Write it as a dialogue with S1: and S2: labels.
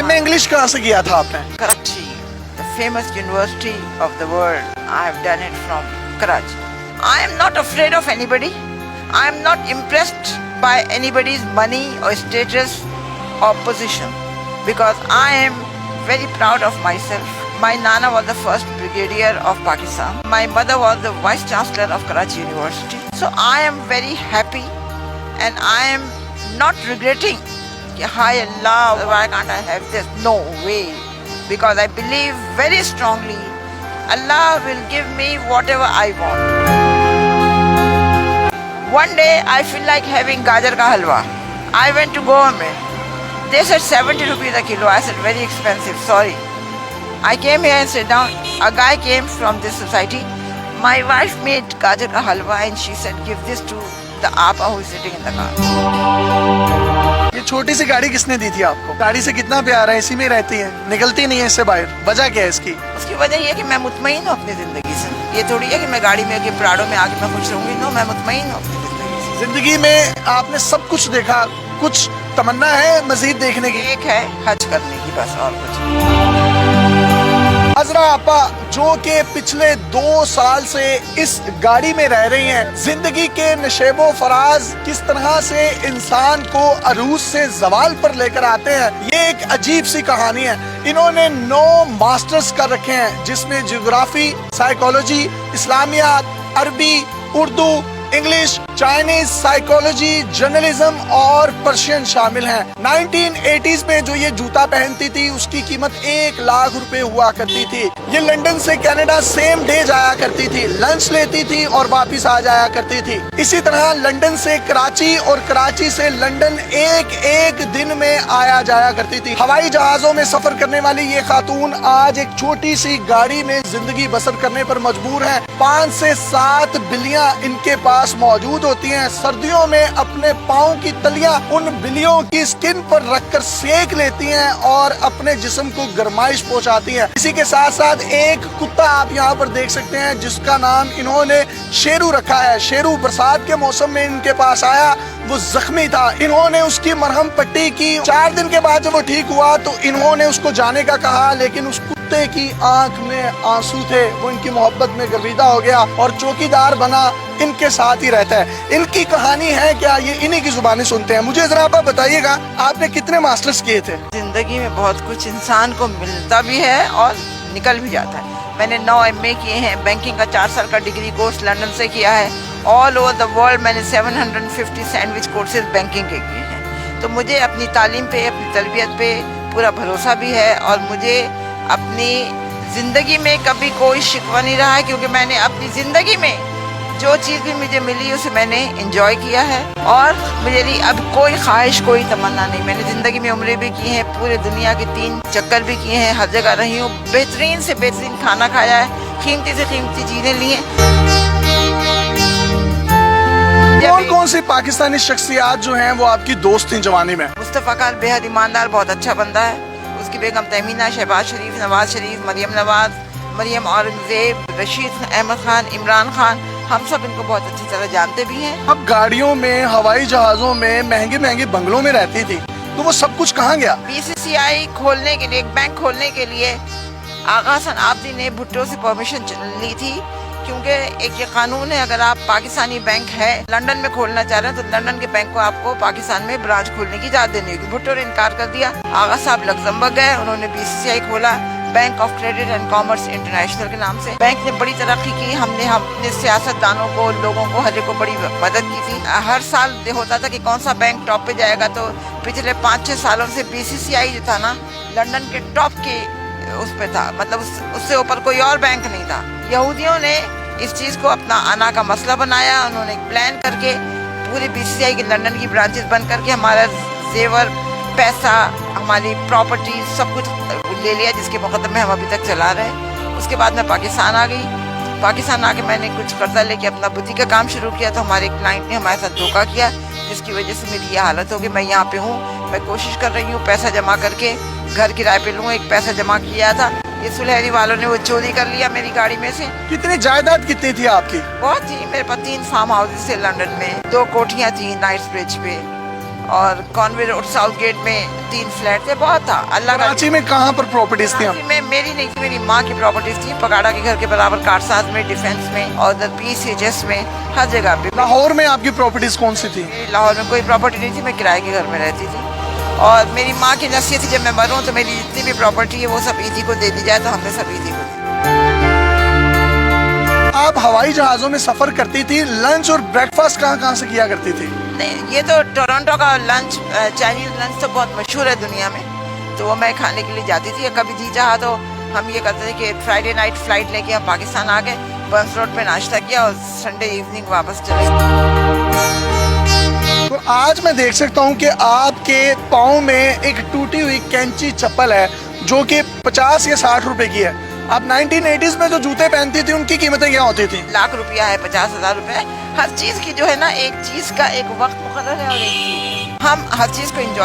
S1: MA English कहाँ से किया था आपने?
S2: Karachi, the famous university of the world. I have done it from Karachi. I am not afraid of anybody. I am not impressed by anybody's money or status or position because I am very proud of myself. My Nana was the first brigadier of Pakistan. My mother was the vice chancellor of Karachi University. So I am very happy and I am not regretting. Hi Allah, why can't I have this? No way. Because I believe very strongly Allah will give me whatever I want. One day I feel like having gajar ka halwa. I went to Goa mein. They said 70 rupees a kilo. I said very expensive, sorry. I came here and sat down. A guy came from this society. My wife made gajar ka halwa and she said give this to the apa who is sitting in the car.
S1: ये छोटी सी गाड़ी किसने दी थी आपको? गाड़ी से कितना प्यार है, इसी में रहती है, निकलती नहीं है इससे बाहर। वजह क्या है इसकी?
S2: उसकी वजह ये है कि मैं मुतमईन हूँ अपनी जिंदगी से। ये थोड़ी है कि मैं गाड़ी में आके प्राड़ों में आके मैं खुश रहूंगी। नो, मैं मुतमईन हूँ अपनी जिंदगी से।
S1: जिंदगी में आपने सब कुछ देखा, कुछ तमन्ना है मजीद देखने की?
S2: एक है हज करने की, बस और कुछ।
S1: हजरा आपा जो कि पिछले 2 साल से इस गाड़ी में रह रही हैं, जिंदगी के नशेबो फराज किस तरह से इंसान को अरूज से जवाल पर लेकर आते हैं, ये एक अजीब सी कहानी है। इन्होंने 9 मास्टर्स कर रखे हैं जिसमें ज्योग्राफी, साइकोलॉजी, इस्लामियात, अरबी, Urdu, English, Chinese, psychology, journalism और पर्शियन शामिल हैं। 1980s में जो ये जूता पहनती थी उसकी कीमत 1 लाख रुपए हुआ करती थी। ये लंदन से कनाडा सेम डे जाया करती थी, लंच लेती थी और वापस आ जाया करती थी। इसी तरह लंदन से कराची और कराची से लंदन एक दिन में आया जाया करती थी। हवाई जहाजों में सफर करने वाली ये खातून आज एक छोटी सी गाड़ी में जिंदगी बसर करने पर मजबूर है। 5 से 7 बिल्लियां इनके पास मौजूद होती हैं। सर्दियों में अपने पाँव की तलियां उन बिल्लियों की स्किन पर रखकर सेक लेती हैं और अपने जिस्म को गर्माइश पहुंचाती हैं। इसी के साथ साथ एक कुत्ता आप यहाँ पर देख सकते हैं जिसका नाम इन्होंने शेरू रखा है। शेरू बरसात के मौसम में इनके पास आया, वो जख्मी था, इन्होंने उसकी मरहम पट्टी की। 4 दिन के बाद जब वो ठीक हुआ तो इन्होंने उसको जाने का कहा, लेकिन उस कुत्ते की आंख में आंसू थे। वो इनकी मोहब्बत में गर्विदा हो गया और चौकीदार बना, इनके साथ ही रहता है। इनकी कहानी है क्या, ये इन्हीं की जुबानी सुनते हैं। मुझे जरा आप बताइएगा, आपने कितने मास्टर्स किए थे?
S2: जिंदगी में बहुत कुछ इंसान को मिलता भी है और निकल भी जाता है। मैंने 9 MA किए हैं, बैंकिंग का 4 साल का डिग्री कोर्स लंदन से किया है। ऑल ओवर द वर्ल्ड मैंने 750 सैंडविच कोर्सेज बैंकिंग के किए हैं। तो मुझे अपनी तालीम पे, अपनी तरबियत पे पूरा भरोसा भी है और मुझे अपनी ज़िंदगी में कभी कोई शिकवा नहीं रहा है, क्योंकि मैंने अपनी ज़िंदगी में जो चीज़ भी मुझे मिली उसे मैंने एंजॉय किया है और मुझे अब कोई ख्वाहिश, कोई तमन्ना नहीं। मैंने ज़िंदगी में उम्रें भी की हैं, पूरे दुनिया के 3 चक्कर भी किए हैं, हर जगह रही हूँ, बेहतरीन से बेहतरीन खाना खाया है, कीमती से कीमती चीज़ें ली हैं।
S1: कौन सी पाकिस्तानी शख्सियात जो हैं वो आपकी दोस्त थी जवानी में?
S2: मुस्तफ़ा खान बेहद ईमानदार, बहुत अच्छा बंदा है। उसकी बेगम तहमीना, शहबाज शरीफ, नवाज शरीफ, मरियम नवाज, मरियम औरंगजेब, रशीद अहमद खान, इमरान खान, हम सब इनको बहुत अच्छी तरह जानते भी हैं।
S1: अब गाड़ियों में, हवाई जहाजों में, महंगे महंगे बंगलों में रहती थी, तो वो सब कुछ कहाँ गया?
S2: BCCI खोलने के लिए, एक बैंक खोलने के लिए आगा हसन आबदी ने भुट्टो से परमिशन ली थी, क्योंकि एक ये कानून है, अगर आप पाकिस्तानी बैंक है लंदन में खोलना चाह रहे हैं तो लंदन के बैंक को आपको पाकिस्तान में ब्रांच खोलने की इजाजत देनी होगी। भुट्टो ने इनकार कर दिया। आगा साहब लग्जमबर्ग गए, उन्होंने BCCI खोला, bank of credit and commerce international के नाम से। बैंक ने बड़ी तरक्की की, हमने अपने सियासतदानों को, लोगों को, हर एक को बड़ी मदद की थी। हर साल होता था कि कौन सा बैंक टॉप पे जाएगा, तो पिछले 5-6 सालों से BCCI जो था ना, लंदन के टॉप के उस पे था, मतलब उससे ऊपर कोई और बैंक नहीं था। यहूदियों ने इस चीज़ को अपना आना का मसला बनाया। उन्होंने एक प्लान करके पूरी BCCI की लंदन की ब्रांचेस बंद करके हमारा जेवर, पैसा, हमारी प्रॉपर्टी सब कुछ ले लिया, जिसके मुकदमे हम अभी तक चला रहे हैं। उसके बाद मैं पाकिस्तान आ गई। पाकिस्तान आके मैंने कुछ कर्जा लेके अपना बुटीक का काम शुरू किया, तो हमारे क्लाइंट ने हमारे साथ धोखा किया, जिसकी वजह से मेरी ये हालत होगी। मैं यहाँ पे हूँ, मैं कोशिश कर रही हूँ पैसा जमा करके घर किराए पे लूँ। एक पैसा जमा किया था, ये सुलहरी वालों ने वो चोरी कर लिया मेरी गाड़ी में से।
S1: कितनी जायदाद कितनी थी आपकी?
S2: बहुत थी, मेरे पास 3 फार्म हाउसेस थे लंदन में, 2 कोठियाँ थी नाइट्स ब्रिज पे और कॉन्वे रोड साउथ गेट में 3 फ्लैट थे, बहुत था। अल्लाह का
S1: कराची में कहाँ पर प्रॉपर्टीज थी?
S2: कराची में मेरी नहीं थी, मेरी माँ की प्रॉपर्टीज थी, पगाड़ा के घर के बराबर, कारसाज में, डिफेंस में और उधर PCHS में, हर जगह पे।
S1: लाहौर में आपकी प्रॉपर्टीज कौन सी थी?
S2: लाहौर में कोई प्रॉपर्टी नहीं थी, मैं किराए के घर में रहती थी। और मेरी माँ की नसीहत थी जब मैं मरूँ तो मेरी जितनी भी प्रॉपर्टी है वो सब ईदी को दे दी जाए, तो हमने सब ईदी को दी।
S1: आप हवाई जहाजों में सफर करती थी, लंच और ब्रेकफास्ट कहाँ से किया करती थी?
S2: नहीं, ये तो टोरंटो का लंच, चाइनीज लंच तो बहुत मशहूर है दुनिया में, तो वो मैं खाने के लिए जाती थी। कभी जी चाहा तो हम ये करते थे कि फ्राइडे नाइट फ्लाइट लेके हम पाकिस्तान आ गए, बर्न्स रोड पे नाश्ता किया और संडे इवनिंग वापस चले गए।
S1: तो आज मैं देख सकता हूँ कि आपके पाँव में एक टूटी हुई कैंची चप्पल है जो कि 50 या 60 रुपए की है। आप 1980s में जो जूते पहनती थी उनकी कीमतें क्या होती थी?
S2: लाख रुपया है, 50,000 रुपए। हर चीज की जो है ना, एक चीज का एक वक्त मुकर्रर है और एक चीज हम हर चीज को एंजॉय